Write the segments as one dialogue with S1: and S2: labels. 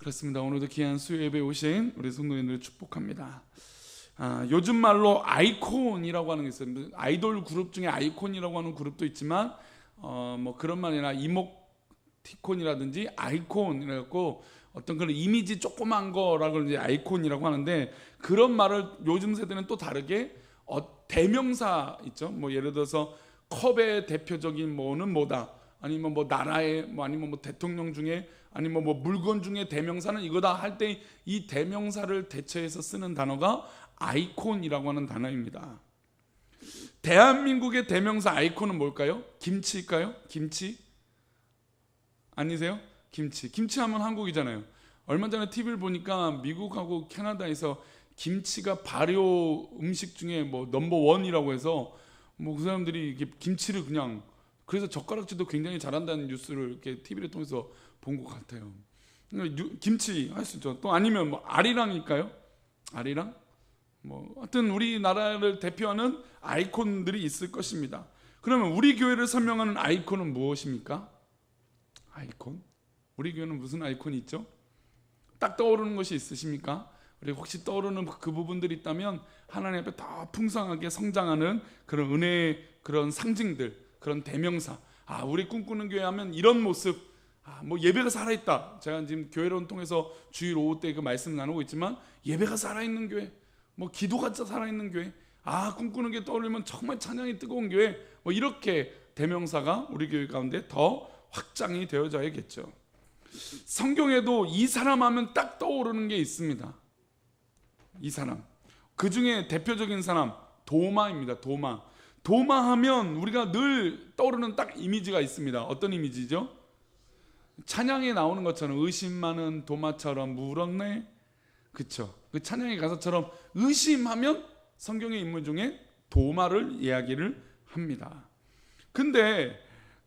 S1: 그렇습니다. 오늘도 귀한 수요 예배에 오신 우리 성도님들을 축복합니다. 요즘 말로 아이콘이라고 하는 게 있어요. 아이돌 그룹 중에 아이콘이라고 하는 그룹도 있지만 뭐 그런 말이나 이모티콘이라든지 아이콘이라고 어떤 그런 이미지 조그만 거라고 이제 아이콘이라고 하는데, 그런 말을 요즘 세대는 또 다르게 대명사 있죠. 뭐 예를 들어서 컵의 대표적인 뭐는 뭐다, 아니면 뭐 나라의 아니면 뭐 대통령 중에, 아니면 뭐 물건 중에 대명사는 이거다 할 때 이 대명사를 대체해서 쓰는 단어가 아이콘이라고 하는 단어입니다. 대한민국의 대명사 아이콘은 뭘까요? 김치일까요? 김치? 아니세요? 김치 하면 한국이잖아요. 얼마 전에 TV를 보니까 미국하고 캐나다에서 김치가 발효 음식 중에 뭐 넘버1이라고 해서 뭐 그 사람들이 이렇게 김치를 그냥, 그래서 젓가락질도 굉장히 잘한다는 뉴스를 이렇게 TV를 통해서 본 것 같아요. 김치 할 수 있죠. 또 아니면 뭐 아리랑일까요? 아리랑? 뭐 하여튼 우리나라를 대표하는 아이콘들이 있을 것입니다. 그러면 우리 교회를 설명하는 아이콘은 무엇입니까? 아이콘? 우리 교회는 무슨 아이콘이 있죠? 딱 떠오르는 것이 있으십니까? 우리 혹시 떠오르는 그 부분들이 있다면 하나님 앞에 더 풍성하게 성장하는 그런 은혜의 그런 상징들, 그런 대명사. 우리 꿈꾸는 교회 하면 이런 모습. 뭐 예배가 살아있다. 제가 지금 교회론 통해서 주일 오후 때 그 말씀 나누고 있지만, 예배가 살아있는 교회, 뭐 기도가 살아있는 교회, 꿈꾸는 게 떠올리면 정말 찬양이 뜨거운 교회, 뭐 이렇게 대명사가 우리 교회 가운데 더 확장이 되어져야겠죠. 성경에도 이 사람 하면 딱 떠오르는 게 있습니다. 이 사람, 그 중에 대표적인 사람 도마입니다. 도마 하면 우리가 늘 떠오르는 딱 이미지가 있습니다. 어떤 이미지죠? 찬양에 나오는 것처럼 의심 많은 도마처럼 물었네. 그쵸? 그 찬양의 가사처럼 의심하면 성경의 인물 중에 도마를 이야기를 합니다. 근데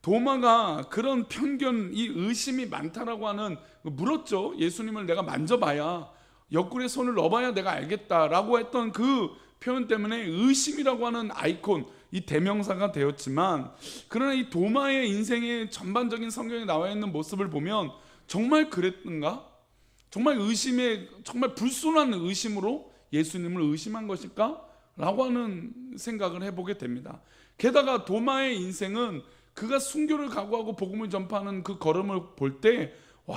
S1: 도마가 그런 편견, 이 의심이 많다라고 하는, 물었죠. 예수님을 내가 만져봐야, 옆구리에 손을 넣어봐야 내가 알겠다라고 했던 그 표현 때문에 의심이라고 하는 아이콘, 이 대명사가 되었지만, 그러나 이 도마의 인생의 전반적인 성경에 나와 있는 모습을 보면 정말 그랬는가? 정말 의심에, 정말 불순한 의심으로 예수님을 의심한 것일까? 라고 하는 생각을 해보게 됩니다. 게다가 도마의 인생은 그가 순교를 각오하고 복음을 전파하는 그 걸음을 볼 때,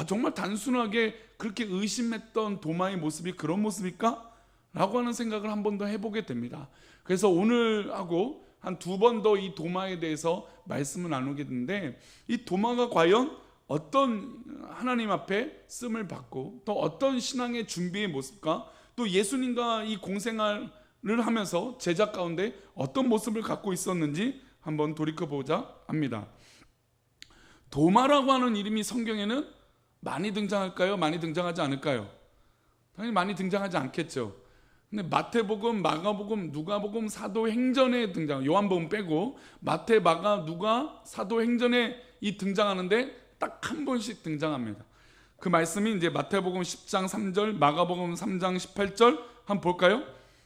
S1: 정말 단순하게 그렇게 의심했던 도마의 모습이 그런 모습일까? 라고 하는 생각을 한 번 더 해보게 됩니다. 그래서 오늘 하고 한 두 번 더 이 도마에 대해서 말씀을 나누게 되는데, 이 도마가 과연 어떤 하나님 앞에 쓰임을 받고 또 어떤 신앙의 준비의 모습과 또 예수님과 이 공생활을 하면서 제자 가운데 어떤 모습을 갖고 있었는지 한번 돌이켜보자 합니다. 도마라고 하는 이름이 성경에는 많이 등장할까요? 많이 등장하지 않을까요? 당연히 많이 등장하지 않겠죠. 근데 마태복음, 마가복음, 누가복음, 사도행전에 등장, 요한복음 빼고 마태, 마가, 누가, 사도행전에 이 등장하는데 딱 한 번씩 등장합니다. 그 말씀이 이제 마태복음 10장 3절, 마가복음 3장 18절 한번 볼까요?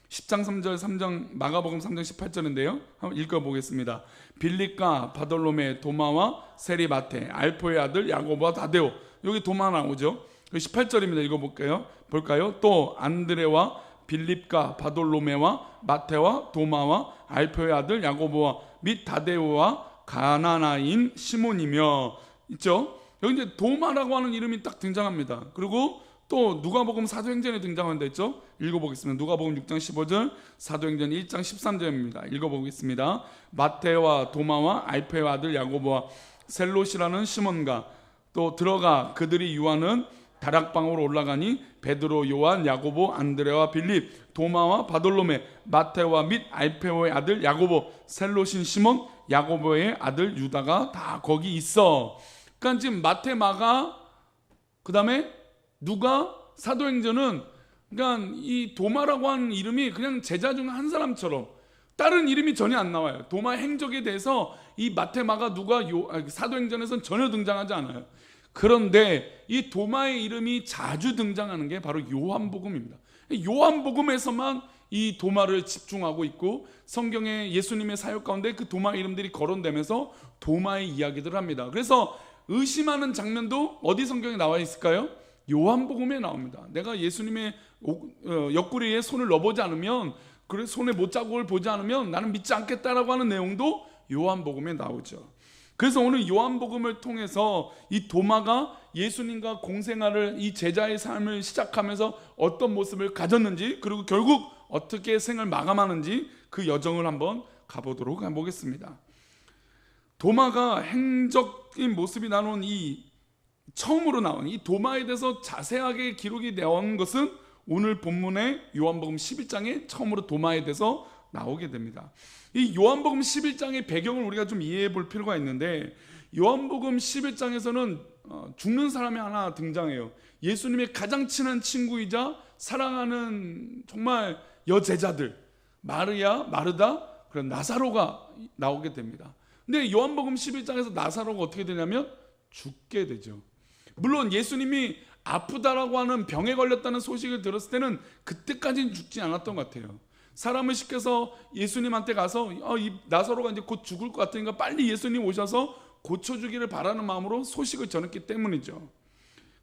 S1: 10장 3절, 3장 마가복음 3장 18절인데요. 한번 읽어보겠습니다. 빌립과 바돌로메, 도마와 세리마테, 알포의 아들 야고보와 다데오. 여기 도마 나오죠. 18절입니다. 읽어볼까요? 볼까요? 또 안드레와 빌립과 바돌로메와 마테와 도마와 알포의 아들 야고보와 및 다데오와 가나나인 시몬이며 있죠. 여기 이제 도마라고 하는 이름이 딱 등장합니다. 그리고 또 누가복음 사도행전에 등장한다 했죠. 읽어보겠습니다. 누가복음 6장 15절, 사도행전 1장 13절입니다. 읽어보겠습니다. 마테와 도마와 알페의 아들 야고보와 셀롯이라는 시몬과 또 들어가 그들이 유하는 다락방으로 올라가니 베드로, 요한, 야고보, 안드레와 빌립, 도마와 바돌로메, 마테와 및 알페오의 아들 야고보, 셀롯인 시몬, 야고보의 아들 유다가 다 거기 있어. 그러니까 지금 마테, 마가, 그 다음에 누가, 사도행전은 그러니까 이 도마라고 하는 이름이 그냥 제자 중 한 사람처럼 다른 이름이 전혀 안 나와요. 도마 행적에 대해서 이 마테, 마가, 누가, 사도행전에서는 전혀 등장하지 않아요. 그런데 이 도마의 이름이 자주 등장하는 게 바로 요한복음입니다. 요한복음에서만 이 도마를 집중하고 있고 성경의 예수님의 사역 가운데 그 도마 이름들이 거론되면서 도마의 이야기들을 합니다. 그래서 의심하는 장면도 어디 성경에 나와 있을까요? 요한복음에 나옵니다. 내가 예수님의 옆구리에 손을 넣어보지 않으면, 그래 손에 못자국을 보지 않으면 나는 믿지 않겠다라고 하는 내용도 요한복음에 나오죠. 그래서 오늘 요한복음을 통해서 이 도마가 예수님과 공생활을, 이 제자의 삶을 시작하면서 어떤 모습을 가졌는지, 그리고 결국 어떻게 생을 마감하는지 그 여정을 한번 가보도록 해보겠습니다. 도마가 행적인 모습이 나온 처음으로 나온 이 도마에 대해서 자세하게 기록이 나온 것은 오늘 본문의 요한복음 11장에 처음으로 도마에 대해서 나오게 됩니다. 이 요한복음 11장의 배경을 우리가 좀 이해해 볼 필요가 있는데, 요한복음 11장에서는 죽는 사람이 하나 등장해요. 예수님의 가장 친한 친구이자 사랑하는 정말 여제자들, 마르야, 마르다, 그런 나사로가 나오게 됩니다. 근데 요한복음 11장에서 나사로가 어떻게 되냐면 죽게 되죠. 물론 예수님이 아프다라고 하는 병에 걸렸다는 소식을 들었을 때는 그때까지는 죽지 않았던 것 같아요. 사람을 시켜서 예수님한테 가서 이 나사로가 이제 곧 죽을 것 같으니까 빨리 예수님 오셔서 고쳐주기를 바라는 마음으로 소식을 전했기 때문이죠.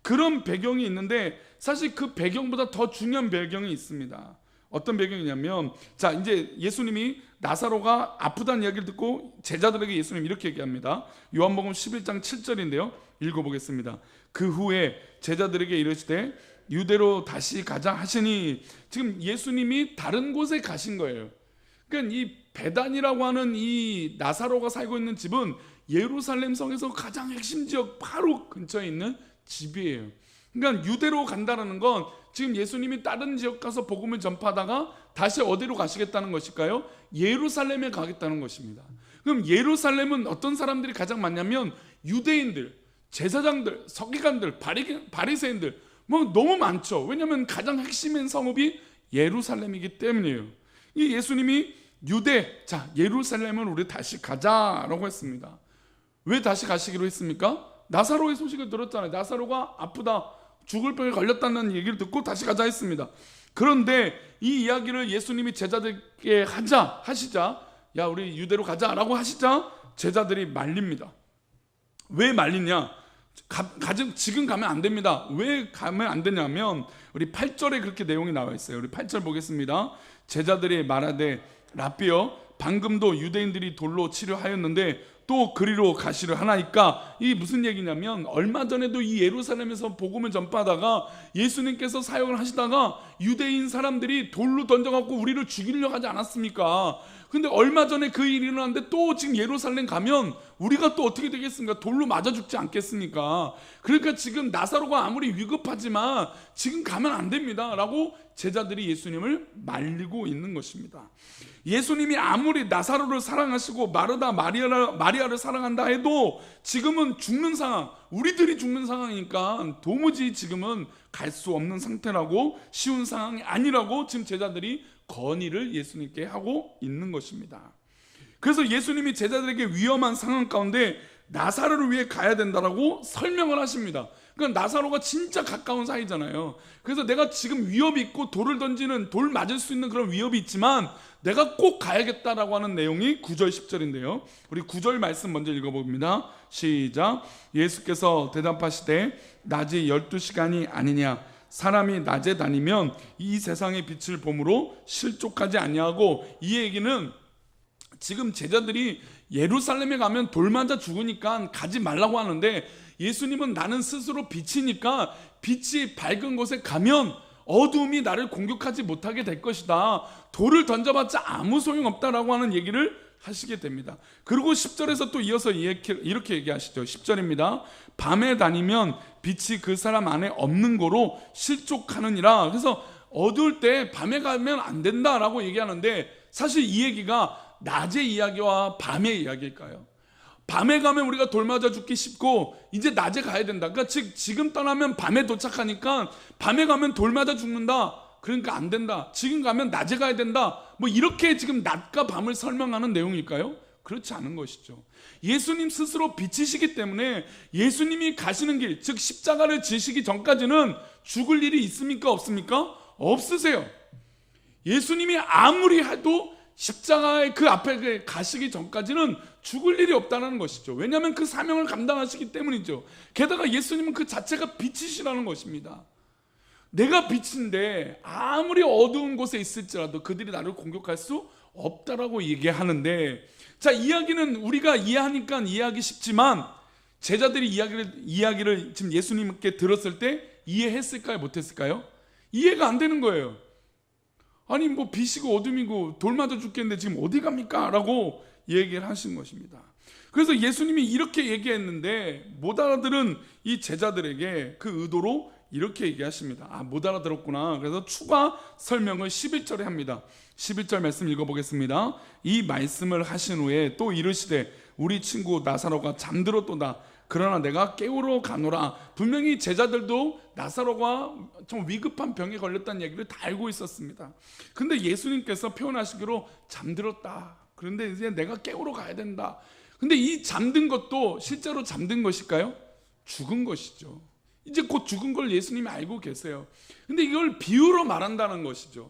S1: 그런 배경이 있는데, 사실 그 배경보다 더 중요한 배경이 있습니다. 어떤 배경이냐면, 자, 이제 예수님이 나사로가 아프다는 이야기를 듣고 제자들에게 예수님 이렇게 얘기합니다. 요한복음 11장 7절인데요. 읽어보겠습니다. 그 후에 제자들에게 이르시되 유대로 다시 가자 하시니, 지금 예수님이 다른 곳에 가신 거예요. 그러니까 이 베단이라고 하는 이 나사로가 살고 있는 집은 예루살렘 성에서 가장 핵심 지역 바로 근처에 있는 집이에요. 그러니까 유대로 간다는 건 지금 예수님이 다른 지역 가서 복음을 전파하다가 다시 어디로 가시겠다는 것일까요? 예루살렘에 가겠다는 것입니다. 그럼 예루살렘은 어떤 사람들이 가장 많냐면 유대인들, 제사장들, 서기관들, 바리새인들, 뭐 너무 많죠. 왜냐하면 가장 핵심인 성읍이 예루살렘이기 때문이에요. 이 예수님이 자, 예루살렘을 우리 다시 가자라고 했습니다. 왜 다시 가시기로 했습니까? 나사로의 소식을 들었잖아요. 나사로가 아프다, 죽을 병에 걸렸다는 얘기를 듣고 다시 가자 했습니다. 그런데 이 이야기를 예수님이 제자들에게 하시자, 야, 우리 유대로 가자라고 하시자 제자들이 말립니다. 왜 말리냐? 지금 가면 안 됩니다. 왜 가면 안 되냐면, 우리 8절에 그렇게 내용이 나와 있어요. 우리 8절 보겠습니다. 제자들이 말하되 라삐여, 방금도 유대인들이 돌로 치려 하였는데 또 그리로 가시려 하나이까. 이게 무슨 얘기냐면, 얼마 전에도 이 예루살렘에서 복음을 전파하다가 예수님께서 사역을 하시다가 유대인 사람들이 돌로 던져갖고 우리를 죽이려고 하지 않았습니까? 근데 얼마 전에 그 일이 일어났는데 또 지금 예루살렘 가면 우리가 또 어떻게 되겠습니까? 돌로 맞아 죽지 않겠습니까? 그러니까 지금 나사로가 아무리 위급하지만 지금 가면 안 됩니다 라고 제자들이 예수님을 말리고 있는 것입니다. 예수님이 아무리 나사로를 사랑하시고 마르다, 마리아를 사랑한다 해도 지금은 죽는 상황, 우리들이 죽는 상황이니까 도무지 지금은 갈 수 없는 상태라고, 쉬운 상황이 아니라고 지금 제자들이 건의를 예수님께 하고 있는 것입니다. 그래서 예수님이 제자들에게 위험한 상황 가운데 나사로를 위해 가야 된다라고 설명을 하십니다. 그러니까 나사로가 진짜 가까운 사이잖아요. 그래서 내가 지금 위협이 있고 돌 맞을 수 있는 그런 위협이 있지만 내가 꼭 가야겠다라고 하는 내용이 9절 10절인데요. 우리 9절 말씀 먼저 읽어봅니다. 시작. 예수께서 대답하시되 낮이 12시간이 아니냐, 사람이 낮에 다니면 이 세상의 빛을 보므로 실족하지 아니하고. 이 얘기는 지금 제자들이 예루살렘에 가면 돌 맞아 죽으니까 가지 말라고 하는데, 예수님은 나는 스스로 빛이니까 빛이 밝은 곳에 가면 어두움이 나를 공격하지 못하게 될 것이다, 돌을 던져봤자 아무 소용없다라고 하는 얘기를 하시게 됩니다. 그리고 10절에서 또 이어서 이렇게 얘기하시죠. 10절입니다. 밤에 다니면 빛이 그 사람 안에 없는 거로 실족하느니라. 그래서 어두울 때 밤에 가면 안 된다라고 얘기하는데, 사실 이 얘기가 낮의 이야기와 밤의 이야기일까요? 밤에 가면 우리가 돌 맞아 죽기 쉽고 이제 낮에 가야 된다. 그러니까 즉 지금 떠나면 밤에 도착하니까 밤에 가면 돌 맞아 죽는다, 그러니까 안 된다. 지금 가면 낮에 가야 된다. 뭐 이렇게 지금 낮과 밤을 설명하는 내용일까요? 그렇지 않은 것이죠. 예수님 스스로 빛이시기 때문에 예수님이 가시는 길, 즉 십자가를 지시기 전까지는 죽을 일이 있습니까? 없습니까? 없으세요. 예수님이 아무리 해도 십자가의 그 앞에 가시기 전까지는 죽을 일이 없다는 것이죠. 왜냐하면 그 사명을 감당하시기 때문이죠. 게다가 예수님은 그 자체가 빛이시라는 것입니다. 내가 빛인데 아무리 어두운 곳에 있을지라도 그들이 나를 공격할 수 없다라고 얘기하는데, 자, 이야기는 우리가 이해하니까 이해하기 쉽지만 제자들이 이야기를 지금 예수님께 들었을 때 이해했을까요? 못했을까요? 이해가 안 되는 거예요. 아니 뭐 빛이고 어둠이고 돌 맞아 죽겠는데 지금 어디 갑니까? 라고 얘기를 하신 것입니다. 그래서 예수님이 이렇게 얘기했는데 못 알아들은 이 제자들에게 그 의도로 이렇게 얘기하십니다. 아, 못 알아들었구나. 그래서 추가 설명을 11절에 합니다. 11절 말씀 읽어보겠습니다. 이 말씀을 하신 후에 또 이르시되 우리 친구 나사로가 잠들었도다. 그러나 내가 깨우러 가노라. 분명히 제자들도 나사로가 좀 위급한 병에 걸렸다는 얘기를 다 알고 있었습니다. 근데 예수님께서 표현하시기로 잠들었다. 그런데 이제 내가 깨우러 가야 된다. 근데 이 잠든 것도 실제로 잠든 것일까요? 죽은 것이죠. 이제 곧 죽은 걸 예수님이 알고 계세요. 근데 이걸 비유로 말한다는 것이죠.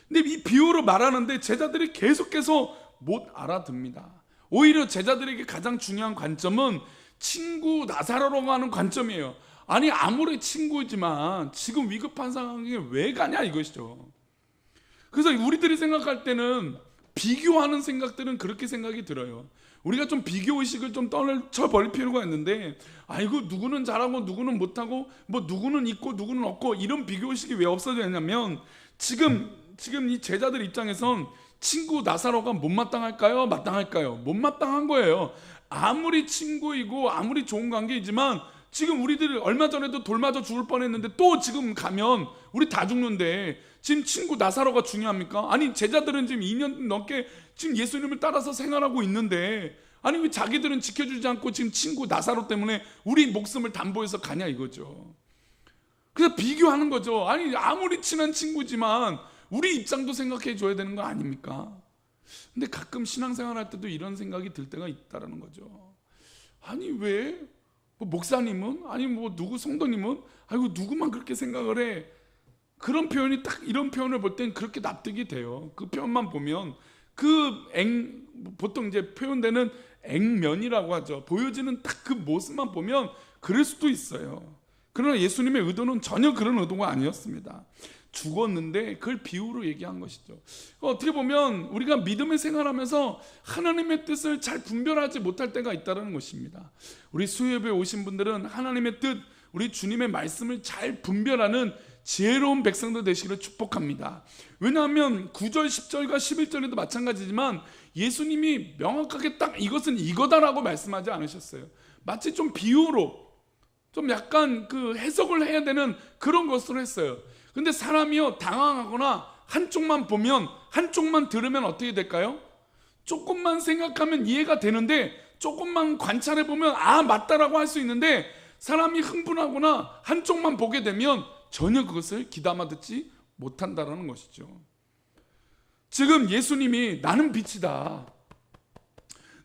S1: 근데 이 비유로 말하는데 제자들이 계속해서 못 알아듣습니다. 오히려 제자들에게 가장 중요한 관점은 친구 나사로라고 하는 관점이에요. 아니 아무리 친구지만 지금 위급한 상황에 왜 가냐 이것이죠. 그래서 우리들이 생각할 때는 비교하는 생각들은 그렇게 생각이 들어요. 우리가 좀 비교의식을 좀 떨쳐버릴 필요가 있는데, 아이고 누구는 잘하고 누구는 못하고 뭐 누구는 있고 누구는 없고 이런 비교의식이 왜 없어져야 하냐면 지금 이 제자들 입장에선 친구 나사로가 못마땅할까요? 마땅할까요? 못마땅한 거예요. 아무리 친구이고 아무리 좋은 관계이지만 지금 우리들이 얼마 전에도 돌 맞아 죽을 뻔했는데 또 지금 가면 우리 다 죽는데 지금 친구 나사로가 중요합니까? 아니 제자들은 지금 2년 넘게 지금 예수님을 따라서 생활하고 있는데 아니 왜 자기들은 지켜주지 않고 지금 친구 나사로 때문에 우리 목숨을 담보해서 가냐 이거죠. 그래서 비교하는 거죠. 아니 아무리 친한 친구지만 우리 입장도 생각해 줘야 되는 거 아닙니까? 근데 가끔 신앙생활 할 때도 이런 생각이 들 때가 있다라는 거죠. 아니 왜 뭐 목사님은 아니 뭐 누구 성도님은 아이고 누구만 그렇게 생각을 해. 그런 표현이 딱 이런 표현을 볼 땐 그렇게 납득이 돼요. 그 표현만 보면 보통 이제 표현되는 액면이라고 하죠. 보여지는 딱 그 모습만 보면 그럴 수도 있어요. 그러나 예수님의 의도는 전혀 그런 의도가 아니었습니다. 죽었는데 그걸 비유로 얘기한 것이죠. 어떻게 보면 우리가 믿음의 생활하면서 하나님의 뜻을 잘 분별하지 못할 때가 있다는 것입니다. 우리 수요예배에 오신 분들은 하나님의 뜻, 우리 주님의 말씀을 잘 분별하는 지혜로운 백성들 되시기를 축복합니다. 왜냐하면 9절, 10절과 11절에도 마찬가지지만 예수님이 명확하게 딱 이것은 이거다라고 말씀하지 않으셨어요. 마치 좀 비유로 좀 약간 그 해석을 해야 되는 그런 것으로 했어요. 근데 사람이요 당황하거나 한쪽만 보면 한쪽만 들으면 어떻게 될까요? 조금만 생각하면 이해가 되는데 조금만 관찰해 보면 아 맞다라고 할 수 있는데 사람이 흥분하거나 한쪽만 보게 되면 전혀 그것을 귀담아 듣지 못한다라는 것이죠. 지금 예수님이 나는 빛이다.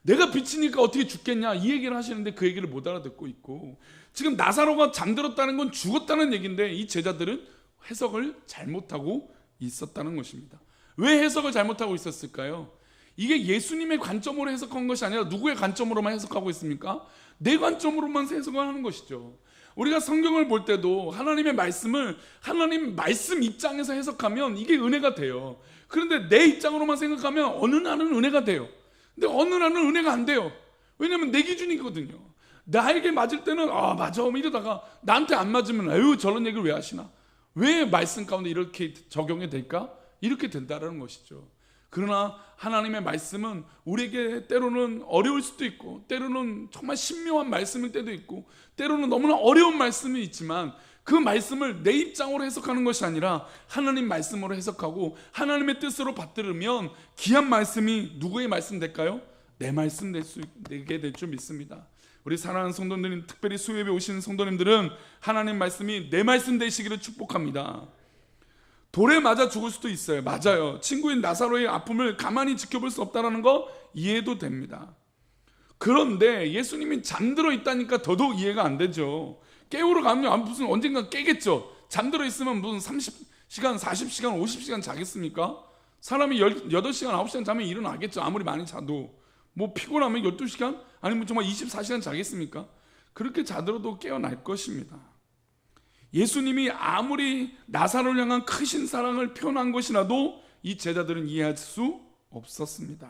S1: 내가 빛이니까 어떻게 죽겠냐 이 얘기를 하시는데 그 얘기를 못 알아듣고 있고 지금 나사로가 잠들었다는 건 죽었다는 얘기인데 이 제자들은 해석을 잘못하고 있었다는 것입니다. 왜 해석을 잘못하고 있었을까요? 이게 예수님의 관점으로 해석한 것이 아니라 누구의 관점으로만 해석하고 있습니까? 내 관점으로만 해석을 하는 것이죠. 우리가 성경을 볼 때도 하나님의 말씀을 하나님 말씀 입장에서 해석하면 이게 은혜가 돼요. 그런데 내 입장으로만 생각하면 어느 날은 은혜가 돼요. 근데 어느 날은 은혜가 안 돼요. 왜냐하면 내 기준이거든요. 나에게 맞을 때는 아 맞아 이러다가 나한테 안 맞으면 아유 저런 얘기를 왜 하시나, 왜 말씀 가운데 이렇게 적용이 될까? 이렇게 된다는 것이죠. 그러나 하나님의 말씀은 우리에게 때로는 어려울 수도 있고 때로는 정말 신묘한 말씀일 때도 있고 때로는 너무나 어려운 말씀이 있지만 그 말씀을 내 입장으로 해석하는 것이 아니라 하나님 말씀으로 해석하고 하나님의 뜻으로 받들으면 귀한 말씀이 누구의 말씀 될까요? 내 말씀 되게 될 줄 믿습니다. 우리 사랑하는 성도님들, 특별히 수요예배 오시는 성도님들은 하나님 말씀이 내 말씀 되시기를 축복합니다. 돌에 맞아 죽을 수도 있어요. 맞아요. 친구인 나사로의 아픔을 가만히 지켜볼 수 없다는 거 이해도 됩니다. 그런데 예수님이 잠들어 있다니까 더더욱 이해가 안 되죠. 깨우러 가면 무슨 언젠가 깨겠죠. 잠들어 있으면 무슨 30시간, 40시간, 50시간 자겠습니까? 사람이 8시간 9시간 자면 일어나겠죠. 아무리 많이 자도. 뭐 피곤하면 12시간 아니면 정말 24시간 자겠습니까? 그렇게 자더라도 깨어날 것입니다. 예수님이 아무리 나사로를 향한 크신 사랑을 표현한 것이라도 이 제자들은 이해할 수 없었습니다.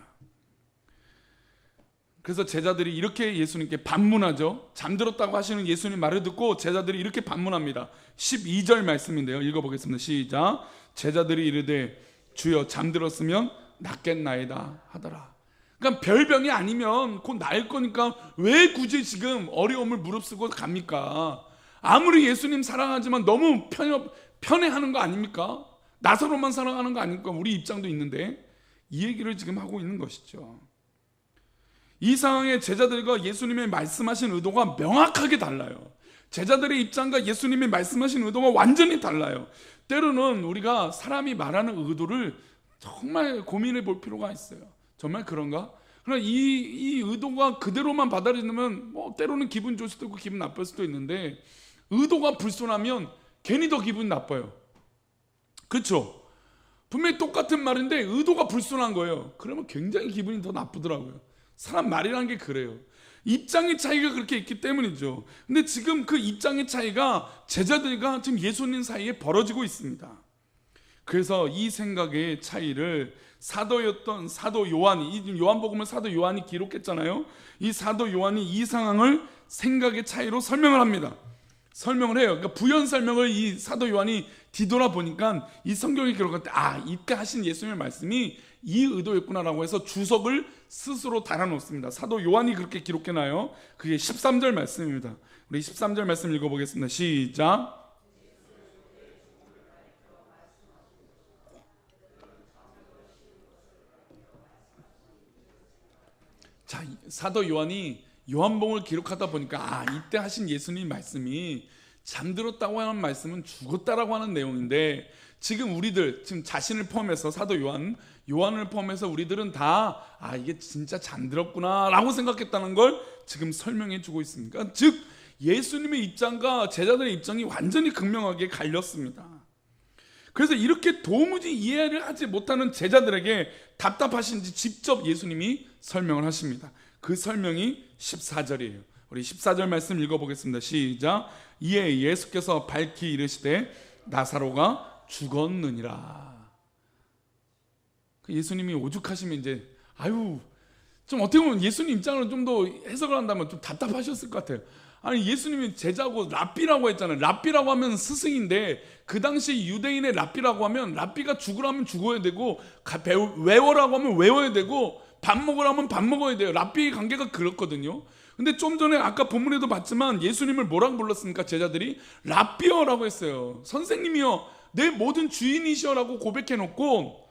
S1: 그래서 제자들이 이렇게 예수님께 반문하죠. 잠들었다고 하시는 예수님 말을 듣고 제자들이 이렇게 반문합니다. 12절 말씀인데요, 읽어보겠습니다. 시작. 제자들이 이르되 주여 잠들었으면 낫겠나이다 하더라. 그러니까 별병이 아니면 곧 나을 거니까 왜 굳이 지금 어려움을 무릅쓰고 갑니까? 아무리 예수님 사랑하지만 너무 편애하는 거 아닙니까? 나사로만 사랑하는 거 아닙니까? 우리 입장도 있는데 이 얘기를 지금 하고 있는 것이죠. 이 상황에 제자들과 예수님의 말씀하신 의도가 명확하게 달라요. 제자들의 입장과 예수님의 말씀하신 의도가 완전히 달라요. 때로는 우리가 사람이 말하는 의도를 정말 고민해 볼 필요가 있어요. 정말 그런가? 그러나 이 의도가 그대로만 받아들이면 뭐 때로는 기분 좋을 수도 있고 기분 나쁠 수도 있는데 의도가 불순하면 괜히 더 기분 나빠요. 그렇죠? 분명히 똑같은 말인데 의도가 불순한 거예요. 그러면 굉장히 기분이 더 나쁘더라고요. 사람 말이라는 게 그래요. 입장의 차이가 그렇게 있기 때문이죠. 근데 지금 그 입장의 차이가 제자들과 지금 예수님 사이에 벌어지고 있습니다. 그래서 이 생각의 차이를 사도였던 사도 요한이, 이 요한복음을 사도 요한이 기록했잖아요. 이 사도 요한이 이 상황을 생각의 차이로 설명을 합니다. 설명을 해요. 그러니까 부연 설명을 이 사도 요한이 뒤돌아 보니까 이 성경에 기록할 때 이때 하신 예수님의 말씀이 이 의도였구나라고 해서 주석을 스스로 달아놓습니다. 사도 요한이 그렇게 기록해놔요. 그게 13절 말씀입니다. 우리 13절 말씀 읽어보겠습니다. 시작. 자, 사도 요한이 요한복음을 기록하다 보니까 이때 하신 예수님 말씀이 잠들었다고 하는 말씀은 죽었다라고 하는 내용인데 지금 우리들 지금 자신을 포함해서 사도 요한을 포함해서 우리들은 다 이게 진짜 잠들었구나 라고 생각했다는 걸 지금 설명해 주고 있습니다. 즉 예수님의 입장과 제자들의 입장이 완전히 극명하게 갈렸습니다. 그래서 이렇게 도무지 이해를 하지 못하는 제자들에게 답답하신지 직접 예수님이 설명을 하십니다. 그 설명이 14절이에요. 우리 14절 말씀 읽어보겠습니다. 시작. 이에 예수께서 밝히 이르시되 나사로가 죽었느니라. 예수님이 오죽하시면 이제 좀 어떻게 보면 예수님 입장으로 좀 더 해석을 한다면 좀 답답하셨을 것 같아요. 아니 예수님이 제자고 랍비라고 했잖아요. 랍비라고 하면 스승인데 그 당시 유대인의 랍비라고 하면 랍비가 죽으라면 죽어야 되고 외워라고 하면 외워야 되고 밥 먹으라면 밥 먹어야 돼요. 랍비의 관계가 그렇거든요. 근데 좀 전에 아까 본문에도 봤지만 예수님을 뭐라고 불렀습니까? 제자들이 랍비어라고 했어요. 선생님이여 내 모든 주인이시여라고 고백해놓고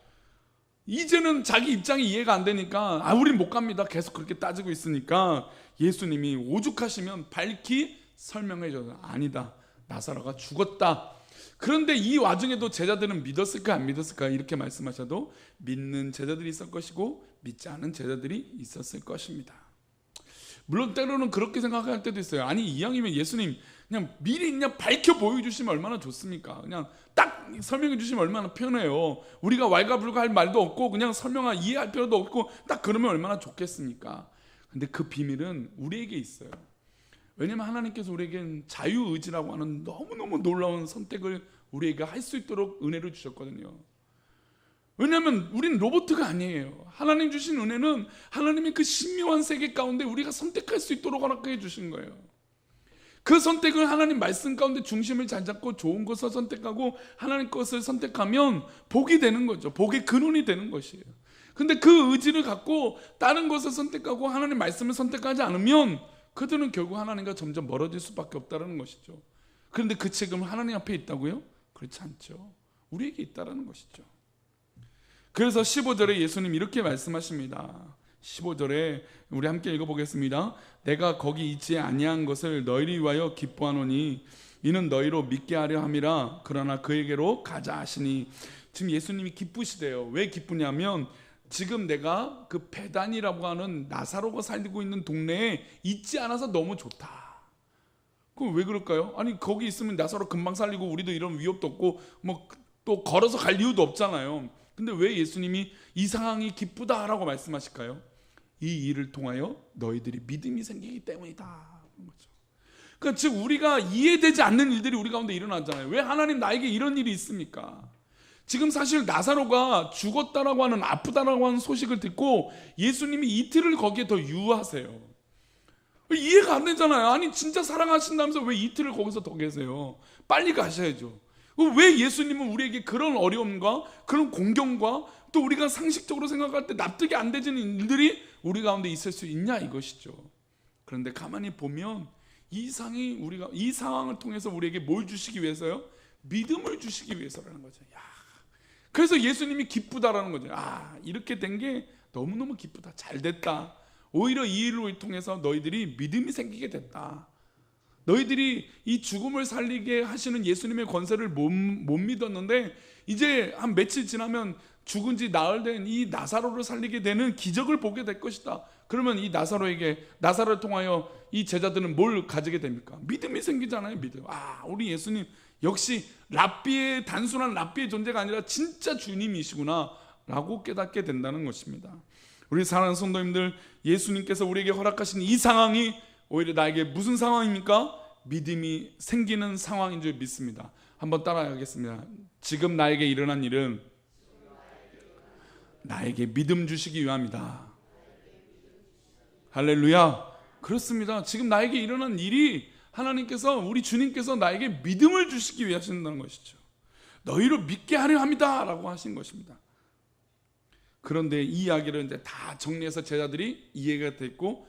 S1: 이제는 자기 입장이 이해가 안 되니까 우린 못 갑니다. 계속 그렇게 따지고 있으니까 예수님이 오죽하시면 밝히 설명해 줘서 아니다. 나사로가 죽었다. 그런데 이 와중에도 제자들은 믿었을까 안 믿었을까 이렇게 말씀하셔도 믿는 제자들이 있을 것이고 믿지 않은 제자들이 있었을 것입니다. 물론 때로는 그렇게 생각할 때도 있어요. 아니 이왕이면 예수님 그냥 미리 그냥 밝혀 보여주시면 얼마나 좋습니까? 그냥 딱 설명해 주시면 얼마나 편해요. 우리가 왈가불가할 말도 없고 그냥 이해할 필요도 없고 딱 그러면 얼마나 좋겠습니까? 근데 그 비밀은 우리에게 있어요. 왜냐하면 하나님께서 우리에겐 자유의지라고 하는 너무너무 놀라운 선택을 우리에게 할 수 있도록 은혜를 주셨거든요. 왜냐하면 우리는 로봇가 아니에요. 하나님 주신 은혜는 하나님의 그 신묘한 세계 가운데 우리가 선택할 수 있도록 허락해 주신 거예요. 그 선택을 하나님 말씀 가운데 중심을 잘 잡고 좋은 것을 선택하고 하나님 것을 선택하면 복이 되는 거죠. 복의 근원이 되는 것이에요. 근데 그 의지를 갖고 다른 것을 선택하고 하나님 말씀을 선택하지 않으면 그들은 결국 하나님과 점점 멀어질 수밖에 없다는 것이죠. 그런데 그 책임은 하나님 앞에 있다고요? 그렇지 않죠. 우리에게 있다는 것이죠. 그래서 15절에 예수님 이렇게 말씀하십니다. 15절에 우리 함께 읽어보겠습니다. 내가 거기 있지 아니한 것을 너희를 위하여 기뻐하노니 이는 너희로 믿게 하려 함이라. 그러나 그에게로 가자 하시니 지금 예수님이 기쁘시대요. 왜 기쁘냐면 지금 내가 그 베단이라고 하는 나사로가 살고 있는 동네에 있지 않아서 너무 좋다. 그럼 왜 그럴까요? 아니 거기 있으면 나사로 금방 살리고 우리도 이런 위협도 없고 뭐 또 걸어서 갈 이유도 없잖아요. 근데 왜 예수님이 이 상황이 기쁘다라고 말씀하실까요? 이 일을 통하여 너희들이 믿음이 생기기 때문이다. 그러니까 즉 우리가 이해되지 않는 일들이 우리 가운데 일어나잖아요. 왜 하나님 나에게 이런 일이 있습니까? 지금 사실 나사로가 죽었다라고 하는, 아프다라고 하는 소식을 듣고 예수님이 이틀을 거기에 더 유하세요. 이해가 안 되잖아요. 아니 진짜 사랑하신다면서 왜 이틀을 거기서 더 계세요? 빨리 가셔야죠. 왜 예수님은 우리에게 그런 어려움과 그런 공경과 또 우리가 상식적으로 생각할 때 납득이 안 되는 일들이 우리 가운데 있을 수 있냐 이것이죠. 그런데 가만히 보면 이 상황을 통해서 우리에게 뭘 주시기 위해서요? 믿음을 주시기 위해서라는 거죠. 야, 그래서 예수님이 기쁘다라는 거죠. 이렇게 된 게 너무너무 기쁘다. 잘 됐다. 오히려 이 일을 통해서 너희들이 믿음이 생기게 됐다. 너희들이 이 죽음을 살리게 하시는 예수님의 권세를 못 믿었는데 이제 한 며칠 지나면 죽은 지 나흘 된 이 나사로를 살리게 되는 기적을 보게 될 것이다. 그러면 이 나사로를 통하여 이 제자들은 뭘 가지게 됩니까? 믿음이 생기잖아요. 믿음. 우리 예수님 역시 단순한 랍비의 존재가 아니라 진짜 주님이시구나 라고 깨닫게 된다는 것입니다. 우리 사랑하는 성도님들, 예수님께서 우리에게 허락하신 이 상황이 오히려 나에게 무슨 상황입니까? 믿음이 생기는 상황인 줄 믿습니다. 한번 따라하겠습니다. 지금 나에게 일어난 일은 나에게 믿음 주시기 위함이다. 할렐루야. 그렇습니다. 지금 나에게 일어난 일이 하나님께서, 우리 주님께서 나에게 믿음을 주시기 위해 하신다는 것이죠. 너희를 믿게 하려 합니다 라고 하신 것입니다. 그런데 이 이야기를 이제 다 정리해서 제자들이 이해가 됐고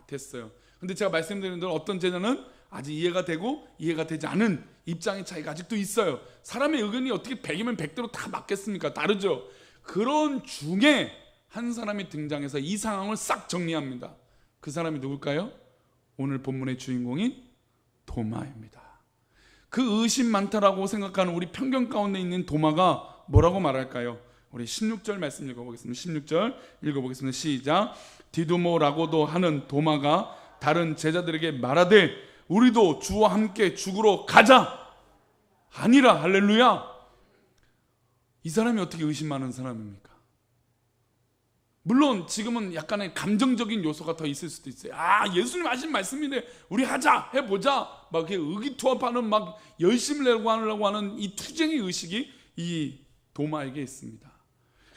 S1: 됐어요. 근데 제가 말씀드린 대로 어떤 제자는 아직 이해가 되고 이해가 되지 않은 입장의 차이가 아직도 있어요. 사람의 의견이 어떻게 100이면 100대로 다 맞겠습니까? 다르죠. 그런 중에 한 사람이 등장해서 이 상황을 싹 정리합니다. 그 사람이 누굴까요? 오늘 본문의 주인공인 도마입니다. 그 의심 많다라고 생각하는 우리 편견 가운데 있는 도마가 뭐라고 말할까요? 우리 16절 말씀 읽어보겠습니다. 16절 읽어보겠습니다. 시작. 디두모라고도 하는 도마가 다른 제자들에게 말하되 우리도 주와 함께 죽으러 가자. 아니라. 할렐루야. 이 사람이 어떻게 의심 많은 사람입니까? 물론 지금은 약간의 감정적인 요소가 더 있을 수도 있어요. 예수님 하신 말씀인데 우리 하자, 해보자, 막 의기투합하는, 막 열심을 내고 하려고 하는 이 투쟁의 의식이 이 도마에게 있습니다.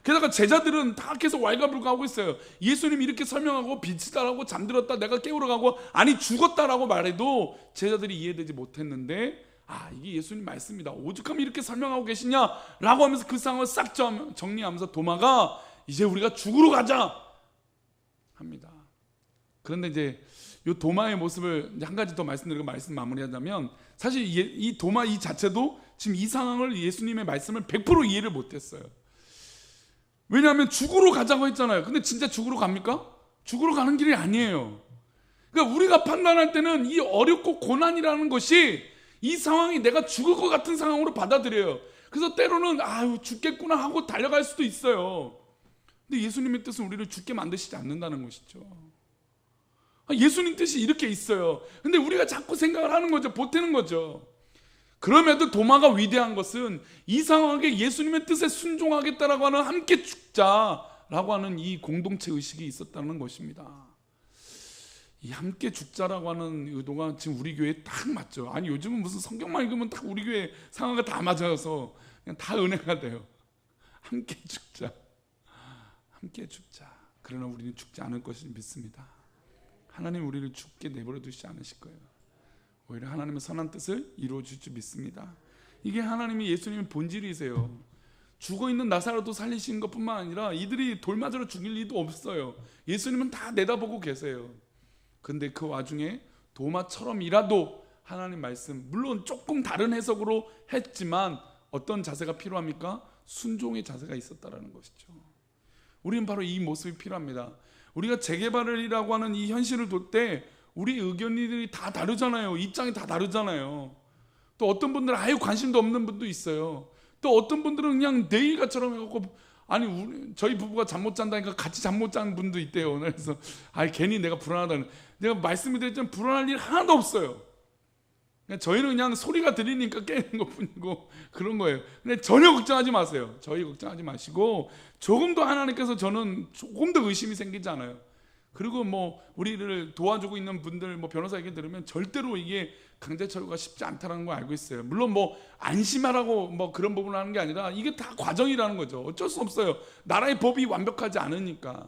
S1: 게다가 제자들은 다 계속 왈가불가하고 있어요. 예수님이 이렇게 설명하고 빛이다라고 잠들었다, 내가 깨우러 가고, 아니 죽었다라고 말해도 제자들이 이해되지 못했는데 이게 예수님 말씀이다, 오죽하면 이렇게 설명하고 계시냐라고 하면서 그 상황을 싹 정리하면서 도마가 이제 우리가 죽으러 가자 합니다. 그런데 이제 이 도마의 모습을 한 가지 더 말씀드리고 말씀 마무리하자면, 사실 이 도마 이 자체도 지금 이 상황을, 예수님의 말씀을 100% 이해를 못했어요. 왜냐하면 죽으러 가자고 했잖아요. 근데 진짜 죽으러 갑니까? 죽으러 가는 길이 아니에요. 그러니까 우리가 판단할 때는 이 어렵고 고난이라는 것이 이 상황이 내가 죽을 것 같은 상황으로 받아들여요. 그래서 때로는 죽겠구나 하고 달려갈 수도 있어요. 근데 예수님의 뜻은 우리를 죽게 만드시지 않는다는 것이죠. 예수님 뜻이 이렇게 있어요. 근데 우리가 자꾸 생각을 하는 거죠. 보태는 거죠. 그럼에도 도마가 위대한 것은 이 상황에 예수님의 뜻에 순종하겠다라고 하는, 함께 죽자라고 하는 이 공동체 의식이 있었다는 것입니다. 이 함께 죽자라고 하는 의도가 지금 우리 교회에 딱 맞죠. 아니 요즘은 무슨 성경만 읽으면 딱 우리 교회 상황과 다 맞아서 그냥 다 은혜가 돼요. 함께 죽자, 함께 죽자. 그러나 우리는 죽지 않을 것을 믿습니다. 하나님 우리를 죽게 내버려 두시지 않으실 거예요. 오히려 하나님의 선한 뜻을 이루어 줄 줄 믿습니다. 이게 하나님이, 예수님의 본질이세요. 죽어있는 나사로도 살리신 것뿐만 아니라 이들이 돌 맞으러 죽일 일도 없어요. 예수님은 다 내다보고 계세요. 근데 그 와중에 도마처럼이라도 하나님 말씀, 물론 조금 다른 해석으로 했지만 어떤 자세가 필요합니까? 순종의 자세가 있었다라는 것이죠. 우리는 바로 이 모습이 필요합니다. 우리가 재개발이라고 하는 이 현실을 돌 때 우리 의견들이 다 다르잖아요. 입장이 다 다르잖아요. 또 어떤 분들은 아예 관심도 없는 분도 있어요. 또 어떤 분들은 그냥 내일같처럼 해갖고, 저희 부부가 잠 못 잔다니까 같이 잠 못 자는 분도 있대요. 그래서 괜히 내가 불안하다는, 내가 말씀을 드렸지만 불안할 일 하나도 없어요. 저희는 그냥 소리가 들리니까 깨는 것뿐이고 그런 거예요. 근데 전혀 걱정하지 마세요. 저희 걱정하지 마시고 조금도 하나님께서 저는 조금 더 의심이 생기지 않아요. 그리고 뭐 우리를 도와주고 있는 분들 뭐 변호사 얘기 들으면 절대로 이게 강제 철거가 쉽지 않다는 걸 알고 있어요. 물론 뭐 안심하라고 뭐 그런 부분을 하는 게 아니라 이게 다 과정이라는 거죠. 어쩔 수 없어요. 나라의 법이 완벽하지 않으니까.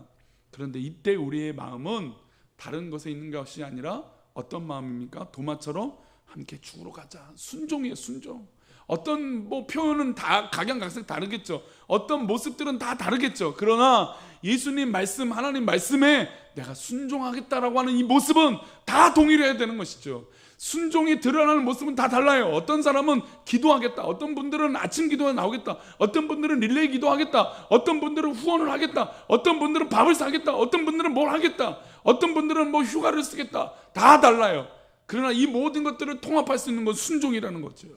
S1: 그런데 이때 우리의 마음은 다른 것에 있는 것이 아니라 어떤 마음입니까? 도마처럼 함께 죽으러 가자. 순종이에요, 순종. 어떤 뭐 표현은 다 각양각색 다르겠죠. 어떤 모습들은 다 다르겠죠. 그러나 예수님 말씀, 하나님 말씀에 내가 순종하겠다라고 하는 이 모습은 다 동일해야 되는 것이죠. 순종이 드러나는 모습은 다 달라요. 어떤 사람은 기도하겠다, 어떤 분들은 아침 기도가 나오겠다, 어떤 분들은 릴레이 기도하겠다, 어떤 분들은 후원을 하겠다, 어떤 분들은 밥을 사겠다, 어떤 분들은 뭘 하겠다, 어떤 분들은 뭐 휴가를 쓰겠다. 다 달라요. 그러나 이 모든 것들을 통합할 수 있는 건 순종이라는 거죠.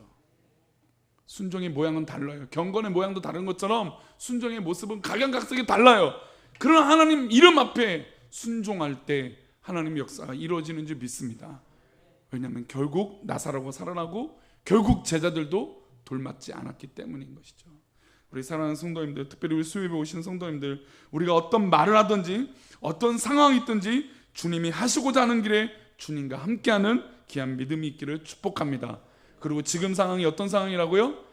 S1: 순종의 모양은 달라요. 경건의 모양도 다른 것처럼 순종의 모습은 각양각색이 달라요. 그러나 하나님 이름 앞에 순종할 때 하나님의 역사가 이루어지는 줄 믿습니다. 왜냐하면 결국 나사로가 살아나고 결국 제자들도 돌맞지 않았기 때문인 것이죠. 우리 사랑하는 성도님들, 특별히 우리 수요일에 오신 성도님들, 우리가 어떤 말을 하든지 어떤 상황이 있든지 주님이 하시고자 하는 길에 주님과 함께하는 귀한 믿음이 있기를 축복합니다. 그리고 지금 상황이 어떤 상황이라고요?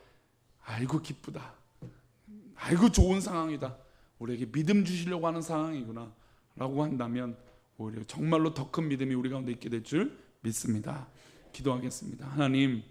S1: 아이고 기쁘다, 아이고 좋은 상황이다, 우리에게 믿음 주시려고 하는 상황이구나 라고 한다면 오히려 정말로 더 큰 믿음이 우리 가운데 있게 될 줄 믿습니다. 기도하겠습니다. 하나님,